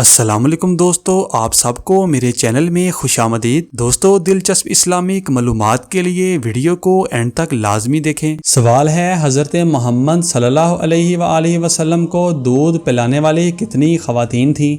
السلام علیکم دوستو، آپ سب کو میرے چینل میں خوش آمدید۔ دوستو، دلچسپ اسلامک معلومات کے لیے ویڈیو کو اینڈ تک لازمی دیکھیں۔ سوال ہے، حضرت محمد صلی اللہ علیہ وآلہ وسلم کو دودھ پلانے والی کتنی خواتین تھیں؟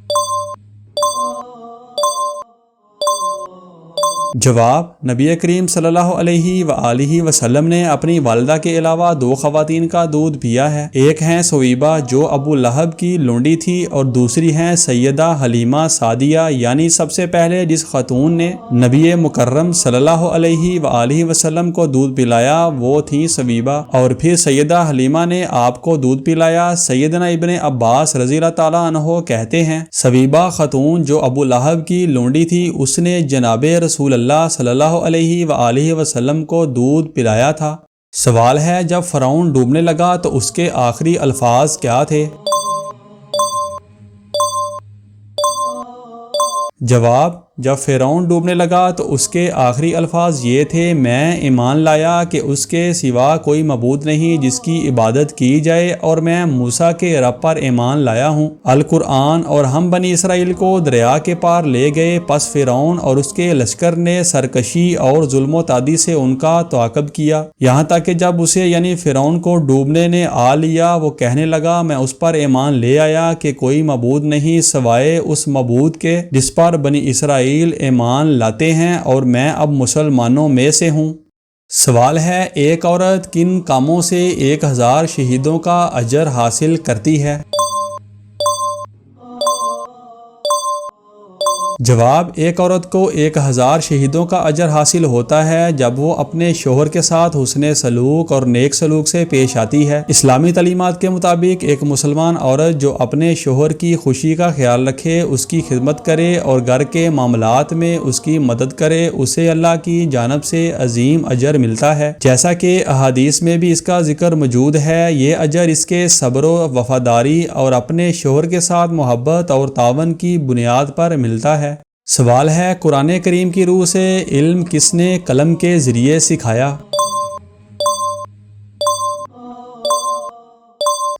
جواب، نبی کریم صلی اللہ علیہ وآلہ وسلم نے اپنی والدہ کے علاوہ 2 خواتین کا دودھ پیا ہے۔ ایک ہیں سویبہ جو ابو لہب کی لونڈی تھی، اور دوسری ہیں سیدہ حلیمہ سعدیہ، یعنی سب سے پہلے جس خاتون نے نبی مکرم صلی اللہ علیہ وآلہ وسلم کو دودھ پلایا وہ تھی سویبہ، اور پھر سیدہ حلیمہ نے آپ کو دودھ پلایا۔ سیدنا ابن عباس رضی اللہ تعالیٰ عنہ کہتے ہیں، سویبہ خاتون جو ابو لہب کی لونڈی تھی، اس نے جناب رسول اللہ صلی اللہ علیہ وآلہ وسلم کو دودھ پلایا تھا۔ سوال ہے، جب فرعون ڈوبنے لگا تو اس کے آخری الفاظ کیا تھے؟ جواب، جب فرعون ڈوبنے لگا تو اس کے آخری الفاظ یہ تھے، میں ایمان لایا کہ اس کے سوا کوئی معبود نہیں جس کی عبادت کی جائے، اور میں موسیٰ کے رب پر ایمان لایا ہوں۔ القرآن، اور ہم بنی اسرائیل کو دریا کے پار لے گئے، پس فرعون اور اس کے لشکر نے سرکشی اور ظلم و تعدی سے ان کا تعاقب کیا، یہاں تک کہ جب اسے یعنی فرعون کو ڈوبنے نے آ لیا، وہ کہنے لگا، میں اس پر ایمان لے آیا کہ کوئی معبود نہیں سوائے اس معبود کے جس پر بنی اسرائیل ایمان لاتے ہیں، اور میں اب مسلمانوں میں سے ہوں۔ سوال ہے، ایک عورت کن کاموں سے 1000 شہیدوں کا اجر حاصل کرتی ہے؟ جواب، ایک عورت کو 1000 شہیدوں کا اجر حاصل ہوتا ہے جب وہ اپنے شوہر کے ساتھ حسن سلوک اور نیک سلوک سے پیش آتی ہے۔ اسلامی تعلیمات کے مطابق ایک مسلمان عورت جو اپنے شوہر کی خوشی کا خیال رکھے، اس کی خدمت کرے اور گھر کے معاملات میں اس کی مدد کرے، اسے اللہ کی جانب سے عظیم اجر ملتا ہے، جیسا کہ احادیث میں بھی اس کا ذکر موجود ہے۔ یہ اجر اس کے صبر و وفاداری اور اپنے شوہر کے ساتھ محبت اور تعاون کی بنیاد پر ملتا ہے۔ سوال ہے، قرآن کریم کی روح سے علم کس نے قلم کے ذریعے سکھایا؟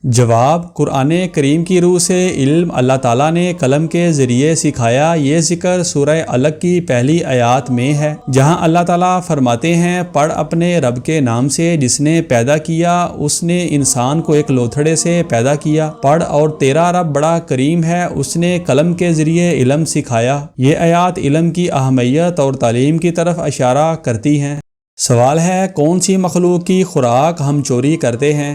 جواب، قرآن کریم کی روح سے علم اللہ تعالیٰ نے قلم کے ذریعے سکھایا۔ یہ ذکر سورہ علق کی پہلی آیات میں ہے، جہاں اللہ تعالیٰ فرماتے ہیں، پڑھ اپنے رب کے نام سے جس نے پیدا کیا، اس نے انسان کو ایک لوتھڑے سے پیدا کیا۔ پڑھ، اور تیرا رب بڑا کریم ہے، اس نے قلم کے ذریعے علم سکھایا۔ یہ آیات علم کی اہمیت اور تعلیم کی طرف اشارہ کرتی ہیں۔ سوال ہے، کون سی مخلوق کی خوراک ہم چوری کرتے ہیں؟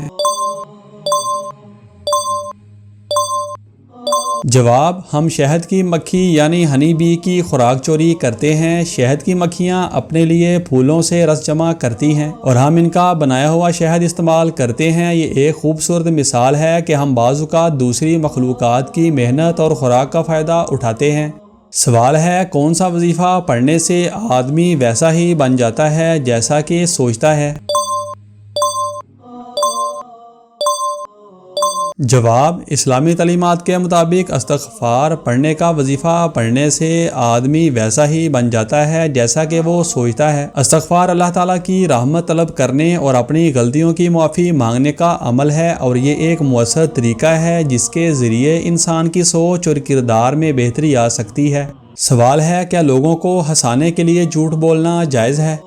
جواب، ہم شہد کی مکھی یعنی ہنی بی کی خوراک چوری کرتے ہیں۔ شہد کی مکھیاں اپنے لیے پھولوں سے رس جمع کرتی ہیں، اور ہم ان کا بنایا ہوا شہد استعمال کرتے ہیں۔ یہ ایک خوبصورت مثال ہے کہ ہم بعض اوقات دوسری مخلوقات کی محنت اور خوراک کا فائدہ اٹھاتے ہیں۔ سوال ہے، کون سا وظیفہ پڑھنے سے آدمی ویسا ہی بن جاتا ہے جیسا کہ سوچتا ہے؟ جواب، اسلامی تعلیمات کے مطابق استغفار پڑھنے کا وظیفہ پڑھنے سے آدمی ویسا ہی بن جاتا ہے جیسا کہ وہ سوچتا ہے۔ استغفار اللہ تعالیٰ کی رحمت طلب کرنے اور اپنی غلطیوں کی معافی مانگنے کا عمل ہے، اور یہ ایک مؤثر طریقہ ہے جس کے ذریعے انسان کی سوچ اور کردار میں بہتری آ سکتی ہے۔ سوال ہے، کیا لوگوں کو ہنسانے کے لیے جھوٹ بولنا جائز ہے؟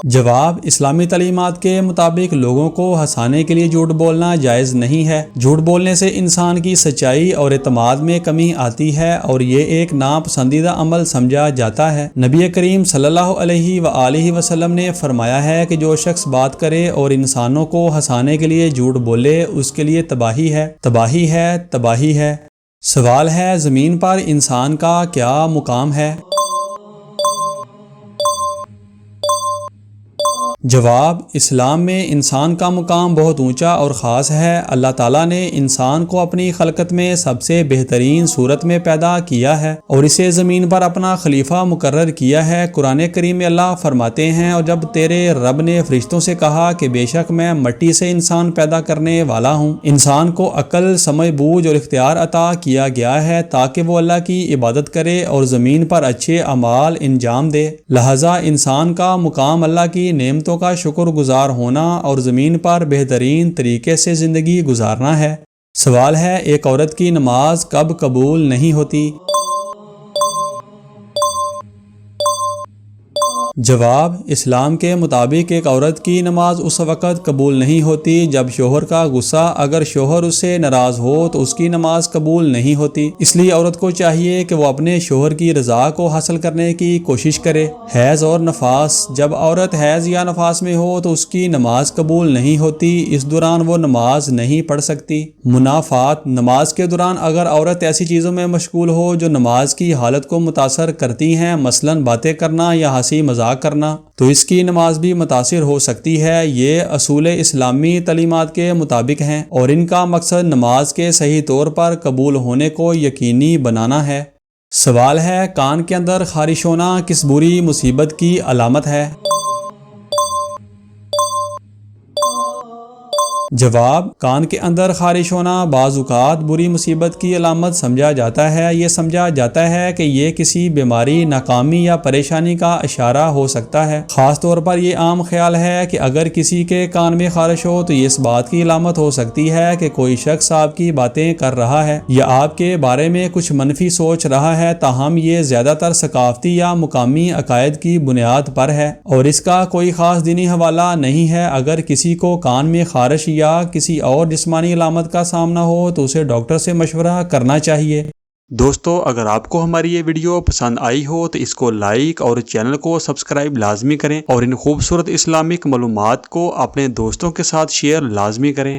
جواب، اسلامی تعلیمات کے مطابق لوگوں کو ہنسانے کے لیے جھوٹ بولنا جائز نہیں ہے۔ جھوٹ بولنے سے انسان کی سچائی اور اعتماد میں کمی آتی ہے، اور یہ ایک ناپسندیدہ عمل سمجھا جاتا ہے۔ نبی کریم صلی اللہ علیہ وآلہ وسلم نے فرمایا ہے کہ جو شخص بات کرے اور انسانوں کو ہنسانے کے لیے جھوٹ بولے، اس کے لیے تباہی ہے، تباہی ہے، تباہی ہے۔ سوال ہے، زمین پر انسان کا کیا مقام ہے؟ جواب، اسلام میں انسان کا مقام بہت اونچا اور خاص ہے۔ اللہ تعالیٰ نے انسان کو اپنی خلقت میں سب سے بہترین صورت میں پیدا کیا ہے، اور اسے زمین پر اپنا خلیفہ مقرر کیا ہے۔ قرآن کریم میں اللہ فرماتے ہیں، اور جب تیرے رب نے فرشتوں سے کہا کہ بے شک میں مٹی سے انسان پیدا کرنے والا ہوں۔ انسان کو عقل، سمجھ بوجھ اور اختیار عطا کیا گیا ہے تاکہ وہ اللہ کی عبادت کرے اور زمین پر اچھے اعمال انجام دے، لہذا انسان کا مقام اللہ کی نعمتوں نعمتوں کا شکر گزار ہونا اور زمین پر بہترین طریقے سے زندگی گزارنا ہے۔ سوال ہے، ایک عورت کی نماز کب قبول نہیں ہوتی؟ جواب، اسلام کے مطابق ایک عورت کی نماز اس وقت قبول نہیں ہوتی جب شوہر کا غصہ، اگر شوہر اس سے ناراض ہو تو اس کی نماز قبول نہیں ہوتی۔ اس لیے عورت کو چاہیے کہ وہ اپنے شوہر کی رضا کو حاصل کرنے کی کوشش کرے۔ حیض اور نفاس، جب عورت حیض یا نفاس میں ہو تو اس کی نماز قبول نہیں ہوتی، اس دوران وہ نماز نہیں پڑھ سکتی۔ منافات، نماز کے دوران اگر عورت ایسی چیزوں میں مشغول ہو جو نماز کی حالت کو متاثر کرتی ہیں، مثلاً باتیں کرنا یا ہنسی مذاق کرنا، تو اس کی نماز بھی متاثر ہو سکتی ہے۔ یہ اصول اسلامی تعلیمات کے مطابق ہیں اور ان کا مقصد نماز کے صحیح طور پر قبول ہونے کو یقینی بنانا ہے۔ سوال ہے، کان کے اندر خارش ہونا کس بری مصیبت کی علامت ہے؟ جواب، کان کے اندر خارش ہونا بعض اوقات بری مصیبت کی علامت سمجھا جاتا ہے۔ یہ سمجھا جاتا ہے کہ یہ کسی بیماری، ناکامی یا پریشانی کا اشارہ ہو سکتا ہے۔ خاص طور پر یہ عام خیال ہے کہ اگر کسی کے کان میں خارش ہو تو یہ اس بات کی علامت ہو سکتی ہے کہ کوئی شخص آپ کی باتیں کر رہا ہے یا آپ کے بارے میں کچھ منفی سوچ رہا ہے، تاہم یہ زیادہ تر ثقافتی یا مقامی عقائد کی بنیاد پر ہے اور اس کا کوئی خاص دینی حوالہ نہیں ہے۔ اگر کسی کو کان میں خارش یا کسی اور جسمانی علامت کا سامنا ہو تو اسے ڈاکٹر سے مشورہ کرنا چاہیے۔ دوستو، اگر آپ کو ہماری یہ ویڈیو پسند آئی ہو تو اس کو لائک اور چینل کو سبسکرائب لازمی کریں اور ان خوبصورت اسلامک معلومات کو اپنے دوستوں کے ساتھ شیئر لازمی کریں۔